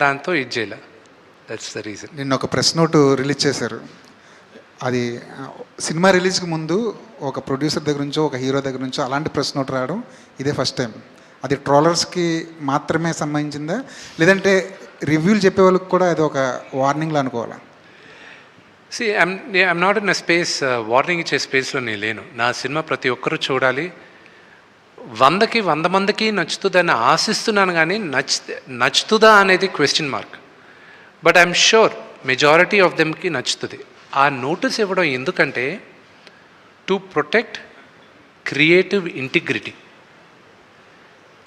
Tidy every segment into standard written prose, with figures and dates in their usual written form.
దాంతో ఇది చేయలే. That's the reason. నిన్న ఒక ప్రెస్ నోట్ రిలీజ్ చేశారు. అది సినిమా రిలీజ్కి ముందు ఒక ప్రొడ్యూసర్ దగ్గర నుంచో ఒక హీరో దగ్గర నుంచో అలాంటి ప్రెస్ నోట్ రావడం ఇదే ఫస్ట్ టైం. అది ట్రోలర్స్కి మాత్రమే సంబంధించిందా, లేదంటే రివ్యూలు చెప్పే వాళ్ళకి కూడా అది ఒక వార్నింగ్లా అనుకోవాలా? I'm not in a space, warning ఇచ్చే స్పేస్లో నేను లేను. నా సినిమా ప్రతి ఒక్కరూ చూడాలి, 100 మందికి నచ్చుతుందని ఆశిస్తున్నాను, కానీ నచ్చుతుందా అనేది question mark. But I'm sure majority of దెమ్కి నచ్చుతుంది. ఆ నోటీస్ ఇవ్వడం ఎందుకంటే టు ప్రొటెక్ట్ క్రియేటివ్ ఇంటిగ్రిటీ.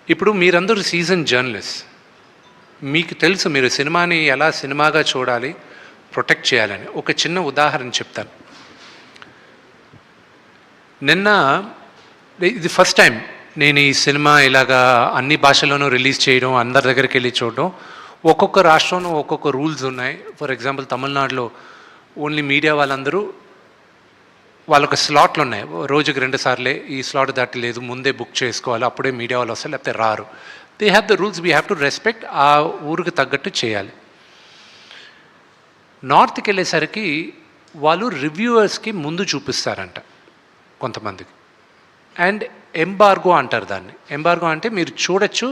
ఇప్పుడు మీరందరూ సీజన్ జర్నలిస్ట్, మీకు తెలుసు మీరు సినిమాని ఎలా సినిమాగా చూడాలి, ప్రొటెక్ట్ చేయాలని. ఒక చిన్న ఉదాహరణ చెప్తాను. నిన్న ఇది ఫస్ట్ టైం నేను ఈ సినిమా ఇలాగా అన్ని భాషల్లోనూ రిలీజ్ చేయడం, అందరి దగ్గరికి వెళ్ళి చూడడం. ఒక్కొక్క రాష్ట్రంలో ఒక్కొక్క రూల్స్ ఉన్నాయి. ఫర్ ఎగ్జాంపుల్ తమిళనాడులో ఓన్లీ మీడియా వాళ్ళందరూ వాళ్ళొక స్లాట్లు ఉన్నాయి, రోజుకి 2 సార్లే, ఈ స్లాట్ దాటలేదు, ముందే బుక్ చేసుకోవాలి, అప్పుడే మీడియా వాళ్ళు వస్తారు, లేకపోతే రారు. They have the rules, we have to respect. ఆ ఊరికి తగ్గట్టు చేయాలి. నార్త్కి వెళ్ళేసరికి వాళ్ళు రివ్యూవర్స్కి ముందు చూపిస్తారంట కొంతమందికి, అండ్ ఎంబార్గో అంటారు దాన్ని. ఎంబార్గో అంటే మీరు చూడొచ్చు,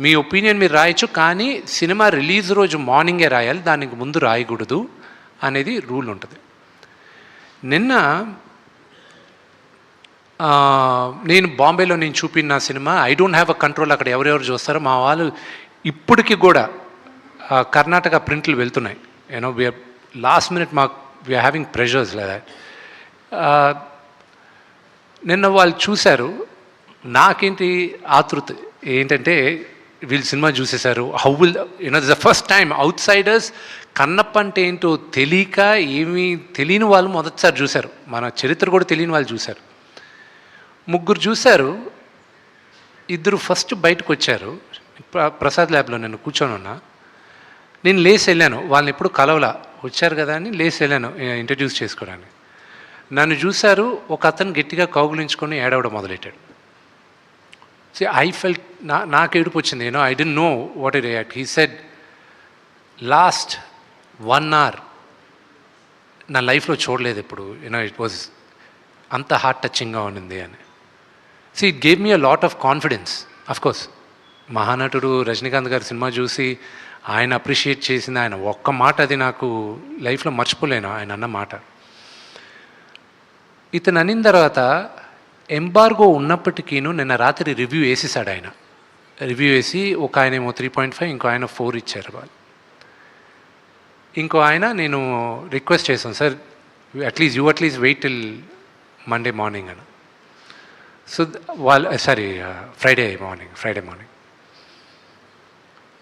మీ ఒపీనియన్ మీరు రాయొచ్చు, కానీ సినిమా రిలీజ్ రోజు మార్నింగే రాయాలి, దానికి ముందు రాయకూడదు అనేది రూల్ ఉంటుంది. నిన్న నేను బాంబేలో నేను చూపిన cinema I don't have a control, అక్కడ ఎవరెవరు చూస్తారో మా వాళ్ళు ఇప్పటికి కూడా కర్ణాటక ప్రింట్లు వెళ్తున్నాయి. You know we're last minute we're having pressures లేదా. నిన్న వాళ్ళు చూశారు, నాకేంటి ఆతృత ఏంటంటే వీళ్ళు సినిమా చూసేశారు, how will you know the first time outsiders Kannappa అంటే ఏంటో తెలియక ఏమీ తెలియని వాళ్ళు మొదటిసారి చూశారు, మన చరిత్ర కూడా తెలియని వాళ్ళు చూశారు. 3 చూశారు, 2 ఫస్ట్ బయటకు వచ్చారు. ప్రసాద్ ల్యాబ్లో నేను కూర్చొని ఉన్నా, నేను లేచి వెళ్ళాను, వాళ్ళని ఎప్పుడు కలవలా, వచ్చారు కదా అని లేచి వెళ్ళాను ఇంట్రడ్యూస్ చేసుకోవడానికి. నన్ను చూశారు, ఒక అతను గట్టిగా కౌగులించుకొని ఏడవడం మొదలెట్టాడు. ఐ ఫెల్ట్, నాకు ఏడుపు వచ్చింది. I don't know what to react. He said, last 1 hour నా లైఫ్లో చూడలేదు ఇప్పుడు, ఇట్ వాజ్ అంత హార్ట్ టచింగ్గా ఉన్నింది అని. It gave me a lot of confidence. Of course మహానటుడు రజనీకాంత్ గారి సినిమా చూసి ఆయన అప్రిషియేట్ చేసింది, ఆయన ఒక్క మాట, అది నాకు లైఫ్లో మర్చిపోలేను ఆయన అన్న మాట. ఇతను అనిన తర్వాత ఎంబార్గో ఉన్నప్పటికీను నిన్న రాత్రి రివ్యూ వేసేసాడు ఆయన. రివ్యూ వేసి ఒక ఆయన ఏమో 3.5, ఇంకో ఆయన 4 ఇచ్చారు వాళ్ళు. ఇంకో ఆయన నేను రిక్వెస్ట్ చేశాను, sir at least wait till Monday morning అని. సో వాళ్ళు ఫ్రైడే మార్నింగ్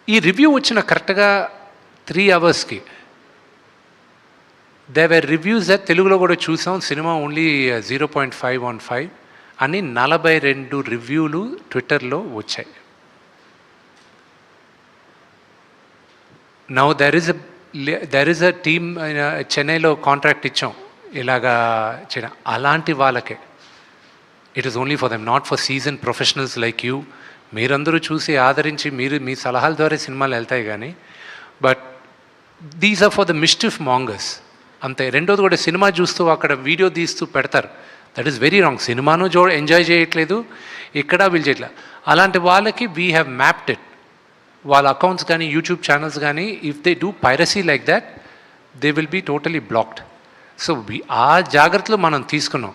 ఈ రివ్యూ వచ్చిన కరెక్ట్గా 3 hours దే వర్ రివ్యూస్. తెలుగులో కూడా చూసాం, సినిమా ఓన్లీ 0.5 on 5 అని 42 రివ్యూలు ట్విట్టర్లో వచ్చాయి. Now there is a team, చెన్నైలో కాంట్రాక్ట్ ఇచ్చాం ఇలాగా చేయడం. అలాంటి వాళ్ళకే it is only for them, not for season professionals like you. మీరందరూ చూసి ఆదరించి మీ సలహాల ద్వారా సినిమాలు వెళ్తాయి, కానీ but these are for the mischief mongers అంతే. రెండోది కూడా సినిమా చూస్తూ అక్కడ వీడియో తీస్తూ పెడతారు, దట్ ఈస్ వెరీ రాంగ్. సినిమాను ఎంజాయ్ చేయట్లేదు, ఇక్కడ వీళ్ళు చేయట్లేదు. అలాంటి వాళ్ళకి వీ హ్యావ్ మ్యాప్డ్ ఇట్. వాళ్ళ అకౌంట్స్ కానీ యూట్యూబ్ ఛానల్స్ కానీ if they do piracy like that they will be totally blocked. So ఆ జాగ్రత్తలు మనం తీసుకున్నాం.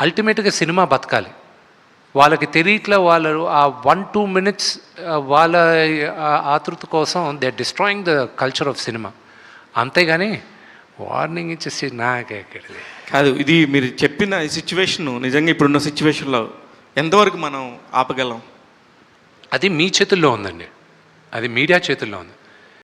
అల్టిమేట్గా సినిమా బతకాలి. వాళ్ళకి తెలియట్లా, వాళ్ళు ఆ 1-2 minutes వాళ్ళ ఆతృత కోసం they are destroying the culture of cinema. అంతేగాని వార్నింగ్ ఇచ్చేసి నాకెక్కడిది కాదు. ఇది మీరు చెప్పిన ఈ సిచ్యువేషన్ నిజంగా ఇప్పుడున్న సిచ్యువేషన్లో ఎంతవరకు మనం ఆపగలం? అది మీ చేతుల్లో ఉందండి, అది మీడియా చేతుల్లో ఉంది.